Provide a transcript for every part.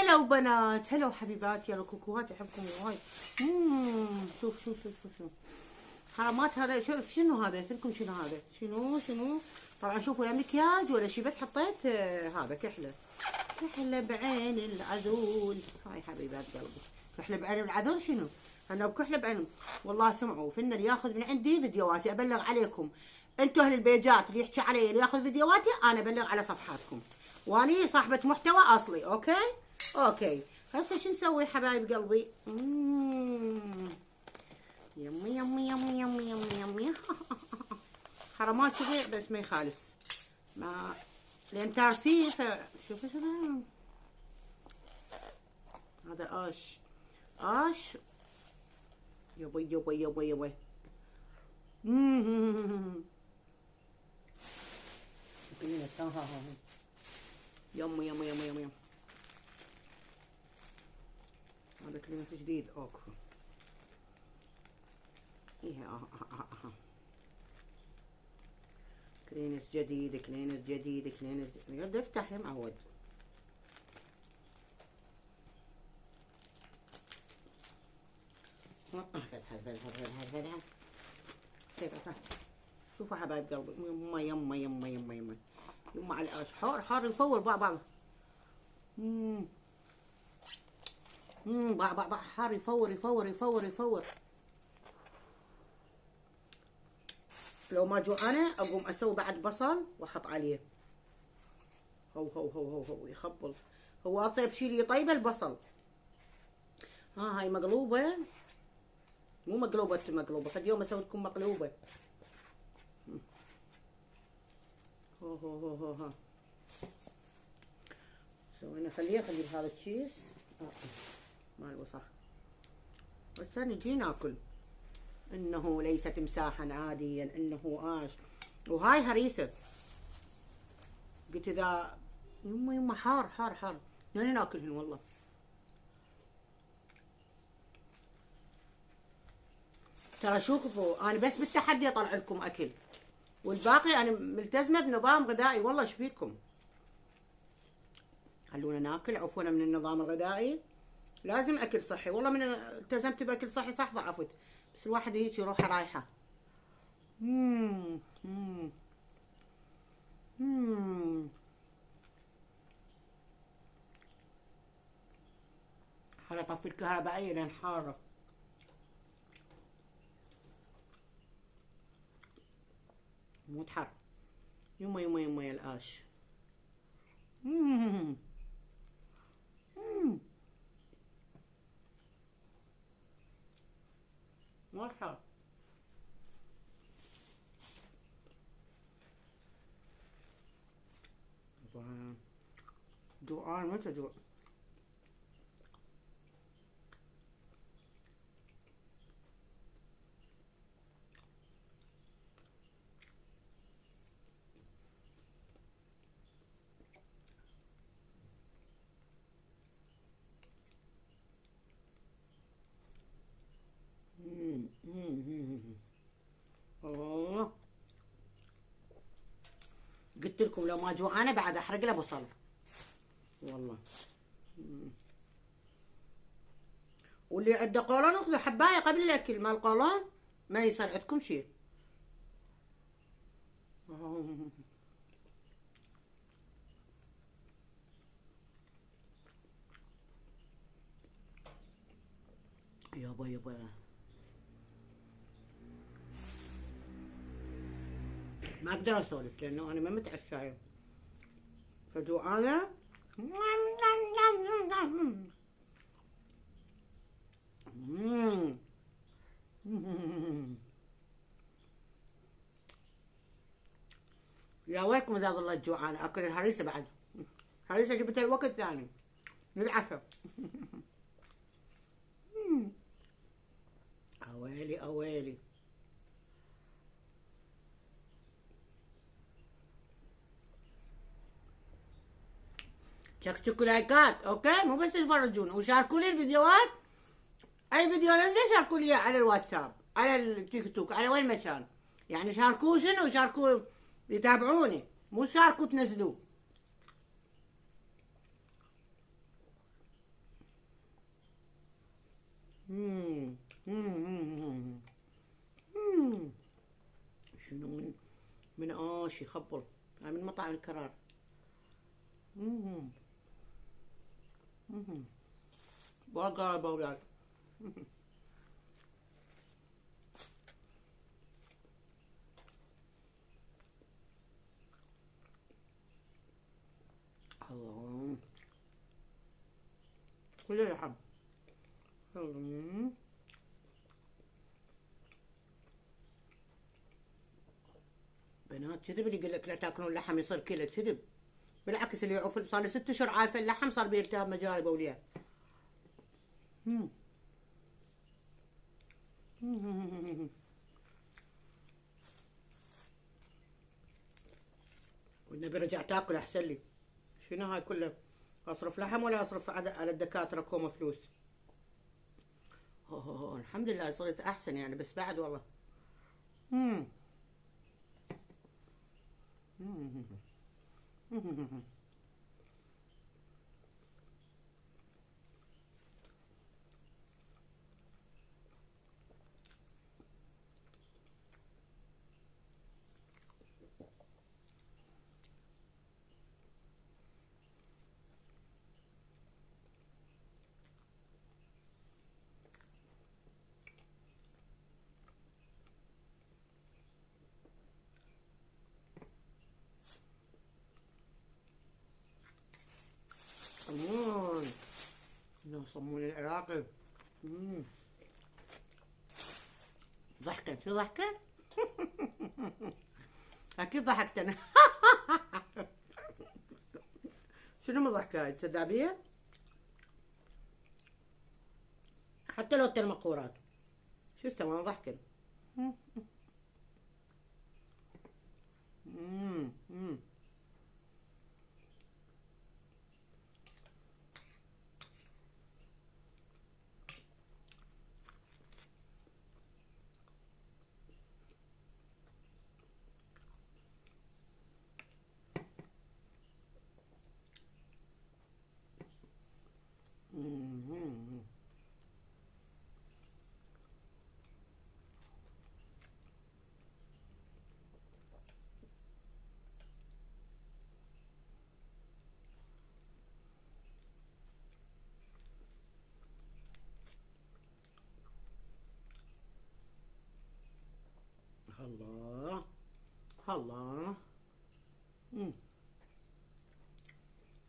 هلا وبنات، هلا وحبيبات، يا كوكوات احبكم وايد. شوف شوف شوف شوف شوف حرامات. هذا شوف شنو هذا؟ لكم شنو هذا؟ شنو طبعا شوفوا لا مكياج ولا شيء، بس حطيت هذا كحله بعين العذول. هاي حبيبات قلبي، كحله بعين العذول. شنو انا بكحله بعين؟ والله سمعوا فينا اللي ياخذ من عندي فيديوهاتي ابلغ عليكم. انتوا اهل البيجات اللي يحكي علي اللي ياخذ فيديوهاتي انا ابلغ على صفحاتكم، واني صاحبه محتوى اصلي. اوكي هسه شو نسوي حبايب قلبي؟ يمي يمي يمي يمي يمي يمي حرامات شوفي، بس ما يخالف، ما لان تارسيه. فشوفي شنو هذا؟ اش يبي يبي يبي يبي. يمي يمي يمي يمي. هذا كلمة جديد. اوكي كلينس جديد كلينس جديد كلينس جديد. افتح يا معود. فتحة. شوفوا حبايب قلبي، يما على القش حار يفور بابا. بابا حار يفور. لو ما جوعانه اقوم اسوي بعد بصل واحط عليه. هو يخبل. هو اطيب شي لي طيبه البصل. هاي مقلوبه، مو مقلوبه. فد يوم اسوي لكم مقلوبه. هو سوينا. خليه بهذا الكيس مال الوسخ. بس نجي ناكل. انه ليس تمساحا عاديا، انه وهاي هريسه. قلت اذا يما حار يعني ناكلهن والله. ترى شوفوا انا بس بالتحدي اطلع لكم اكل، والباقي انا ملتزمه بنظام غذائي. والله ايش بيكم؟ خلونا ناكل، عفونا من النظام الغذائي. لازم اكل صحي. والله من التزمت باكل صحي صح ضعفت، بس الواحد هيك روحه رايحه. خل اطفي الكهربائيه لان حاره. موت حر. يما يا القاش. موت حر. جوعان متى جوع. الله قلت لكم لو ما جوعانه بعد احرق له بصل والله. واللي عنده قولون اخذوا حبايه قبل الاكل. مال قولون ما يصير عندكم شيء. يابا ما اقدر اسولف لانه انا ما متعشايه فجوعانه. يا ويلكم اذا ظلت جوعانه اكل الهريسه بعد. هريسه جبتها الوقت ثاني للعشاء. اويلي شكشكوا لايكات. اوكي مو بس تتفرجون، وشاركوا لي الفيديوهات. اي فيديو نزل شاركوا لي على الواتساب، على التيك توك، على وين ما كان. يعني شاركوا شنو؟ شاركوا يتابعوني، مو شاركوا تنزلوه. مواشي خبل، هاي من مطاعم الكرار. بقى بولاد. الله كله لحم. بنات كذب اللي يقول لك لا تاكلون اللحم يصير كذا، كذب. بالعكس اللي يعوف صار لي 6 اشهر عايفه اللحم صار بيلتهب مجاري بوليان. والنبي رجعت اكل احسن لي. شنو هاي كله؟ اصرف لحم ولا اصرف على الدكاتره كوم فلوس؟ أوه الحمد لله صرت احسن يعني، بس بعد والله. مم. صمون، انه صمون العراقي. ضحكت، شو ضحكت؟ اكيد ضحكت انا. شنو ما ضحكة هاي التذابية؟ حتى لو المقورات شو استوى انا ضحكت. الله الله.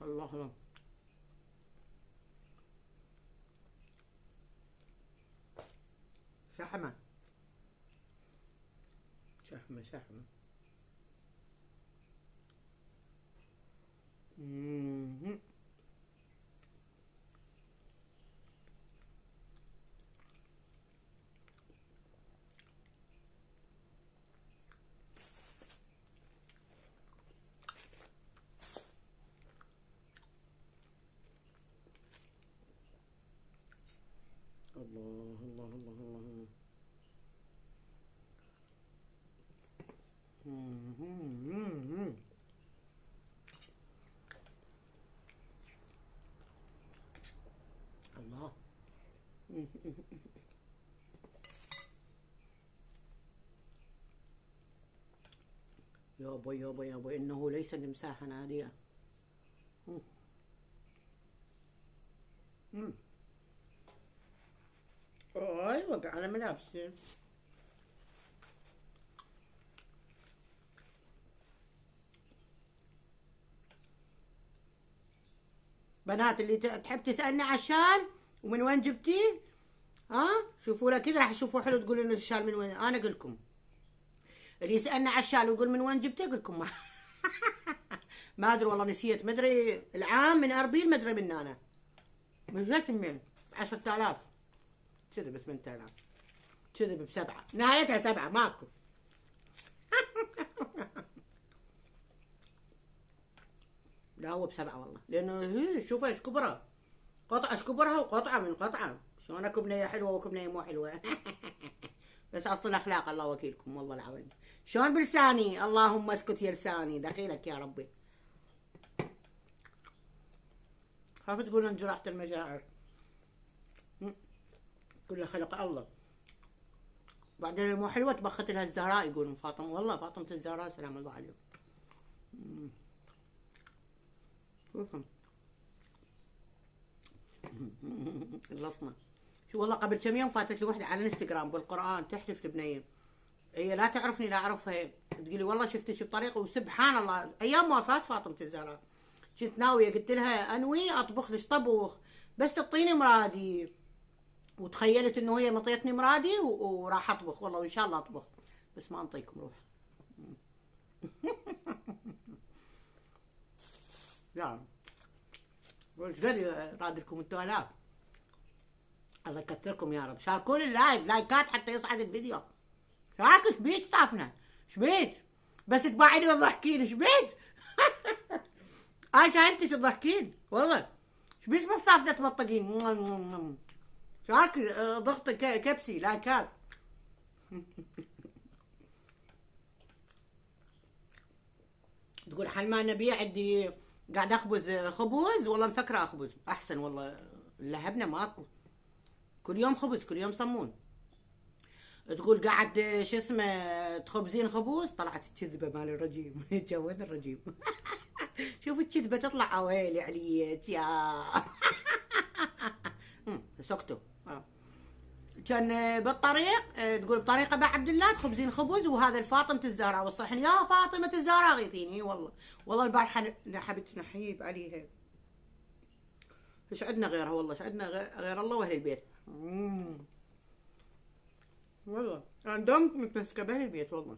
الله الله. شحمة شحمة شحمة. الله الله الله الله. الله. يابا يابا يابا انه ليس تمساحا عاديا. اي وقع على ملابسي. بنات اللي تحب تسألني على الشال ومن وين جبتيه، ها شوفوا له كذا راح تشوفوا حلو تقولوا انه الشال من وين. انا اقول لكم اللي يسألني على الشال ويقول من وين جبته اقول لكم ما ادري والله نسيت، ما ادري العام من اربيل ما ادري من انا. مشيت من 10,000 كذب، 8,000 كذب، ب7 نهايتها 7 ماكو. لا هو ب7 والله، لانه هي شوف ايش كبرها، قطعه ايش كبرها وقطعه من قطعه. شلون اكو بنيه حلوه واكو بنيه مو حلوه. بس اصل اخلاق الله وكيلكم والله العظيم. شلون بلساني؟ اللهم اسكت يا لساني دخيلك يا ربي. خاف تقولون جرحت المشاعر. كله خلق الله. بعدين مو حلوة طبخت لها الزهراء يقولون فاطمة، والله فاطمة الزهراء سلام الله عليها. شوفهم خلصنا. شو والله قبل كم يوم فاتت لي وحدة على الانستغرام بالقرآن تحلف البنية، هي لا تعرفني لا اعرفها، تقولي والله شفتك بطريقة، وسبحان الله ايام وفاة فاطمة الزهراء كنت ناوية، قلت لها انوي اطبخ لك طبخ بس تعطيني مرادي، وتخيلت انه هي مطيتني مرادي وراح اطبخ والله، وان شاء الله اطبخ بس ما انطيكم روح. لا ايش قد راد لكم انتوا الاف. الله يكثركم يا رب، شاركوا لي اللايف لايكات حتى يصعد الفيديو. شاركوا ايش بيك صافنا ايش بيك بس تباعدي وتضحكين ايش بيك. انا شايفتك تضحكين والله ايش بيك بس صافنا تبطقين. شاركي ضغط كبسي لايكات. تقول حلمان نبيع عندي قاعد اخبز خبز، والله مفكره اخبز احسن والله، لهبنا ماكو كل يوم خبز كل يوم صمون. تقول قاعد شو اسمه تخبزين خبز، طلعت الكذبه مال الرجيم. وين الرجيم؟ شوف الكذبه تطلع ويلي عليك يا. سكتوا. كان بالطريق تقول بطريقه مع عبد الله تخبزين خبز، وهذا فاطمه الزهراء والصحن يا فاطمه الزهراء غيثيني والله. والله البارحه حبيت نحيب عليها. ايش عندنا غيرها والله، ايش عندنا غير الله واهل البيت. والله عندهم متمسكه باهل البيت والله.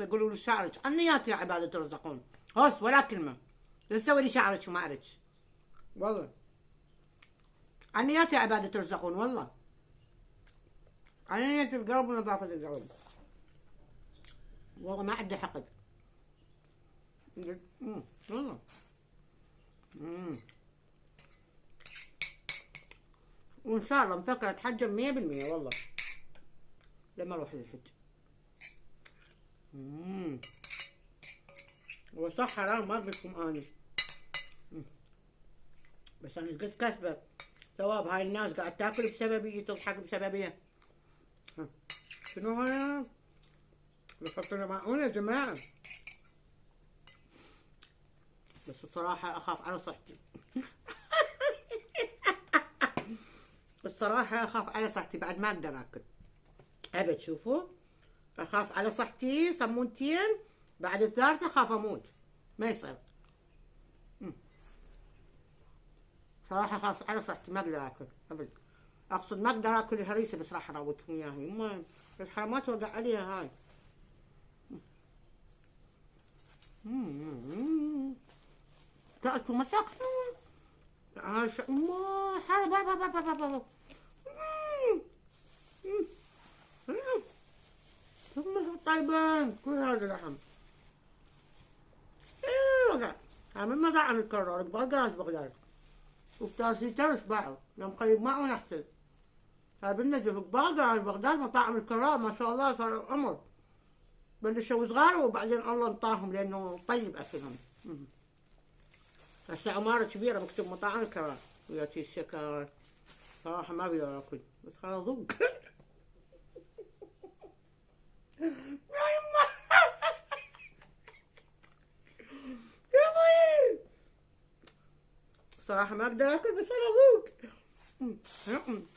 يقولوا له شعرك عنيات يا عباده ترزقون، هوس ولا كلمه لا تسوي لي شعرك وما اريدك والله. عنيات يا عباده ترزقون والله، عنية القلب ونظافة القلب والله ما عندي حقد والله. وان شاء الله مفكرة اتحجم 100% والله لما اروح للحج. وصح حرام ما بدكم اني، بس انا قد كسبة ثواب هاي الناس قاعد تاكل بسببي تضحك بسببي. شنو هذا؟ بحط لنا معقولة يا جماعة، بس الصراحة أخاف على صحتي. الصراحة أخاف على صحتي بعد ما أقدر آكل أبد. شوفوا أخاف على صحتي صمونتين، بعد الثالثة أخاف أموت ما يصير. صراحة أخاف على صحتي ما أقدر آكل أبد، أقصد ما أقدر آكل الهريسة بس راح أراوتكم إياها. يما الحرامات وقع عليها هاي. تأكلوا ما تاكلوا ما حرب ثم طيبان كل هذا لحم. وقع عامل مطاعم الكرار بغداد بغداد وفتاسي ترس باعوا لما قريب معه نحسن. هاي بالنجف بغداد مطاعم الكرار ما شاء الله صار عمر بلشوا صغار وبعدين الله انطاهم لانه طيب اكلهم. هسه عمارة كبيرة مكتوب مطاعم الكرار وياتي الشكر. صراحة ما بيقدر اكل بس خلاص ذوق. يا يما يا بوي صراحة ما اقدر اكل بس انا ذوق.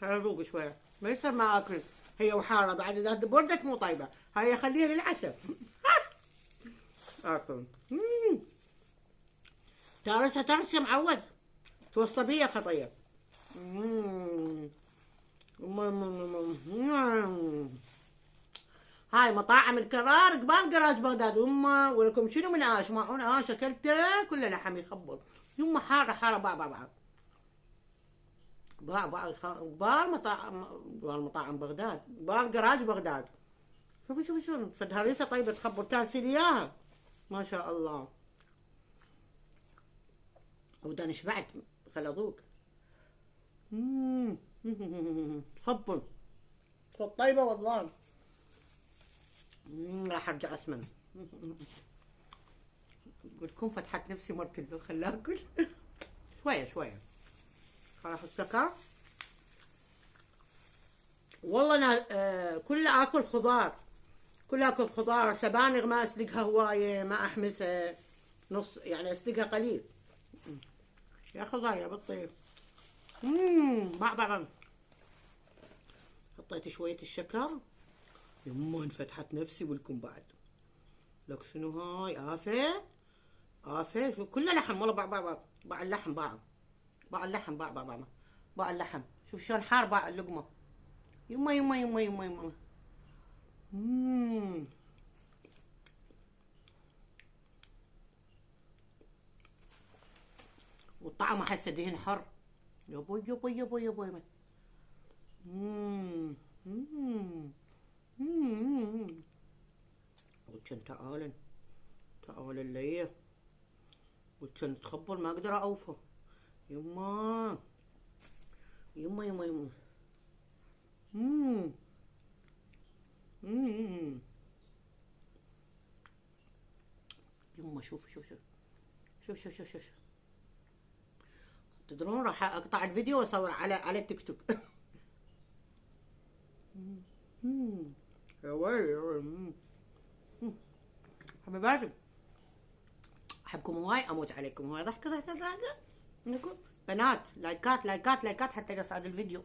انا ذوق شوية ما يصير ما اكل، هي وحارة بعد اذا بردت مو طيبة، هاي خليها للعشاء. اكل تارسها ترس يا معود توصى بيا خطية. هاي مطاعم الكرار قبال جراج بغداد. يما ولكم شنو من اش معونه اش اكلته كله لحم يخبر. يما حاره حاره باع مطاعم بغداد باع جراج بغداد. شوفي شنو فد هريسه طيبه تخبر تارسي لي اياها ما شاء الله. وداني شبعت خل اذوق. تخبل طيبه والله. راح ارجع اسمن. قلت لكم فتحت نفسي مرة خلي اكل. شويه خلاص السكر والله انا كله اكل خضار، كله اكل خضار. سبانغ ما اسلقها هوايه، ما احمسها، نص يعني اسلقها قليل. يا خضار يا بطيخ. بعض. حطيت شويه الشكر. يما انفتحت نفسي ولكم بعد. لك شنو هاي آفة؟ آفة شوف كله لحم والله. باع اللحم، باع اللحم، باع اللحم. شوف شلون حار باع اللقمة. يما يما يما يما يما. والطعم احسه دهن حر. يبوي يبوي يبوي يبوي. وكان تعالن ليه، وكان تخبر ما اقدر اوفى. يما يما يما يما. يما شوف شوف شوف شوف شوف شوف شوف. تدرون راح اقطع الفيديو واصور على التيك توك. يا ويلي حبيباتي، احبكم هواي، اموت عليكم هواي. ضحكه ضحكه ضحكه. بنات لايكات لايكات لايكات حتى يصعد الفيديو.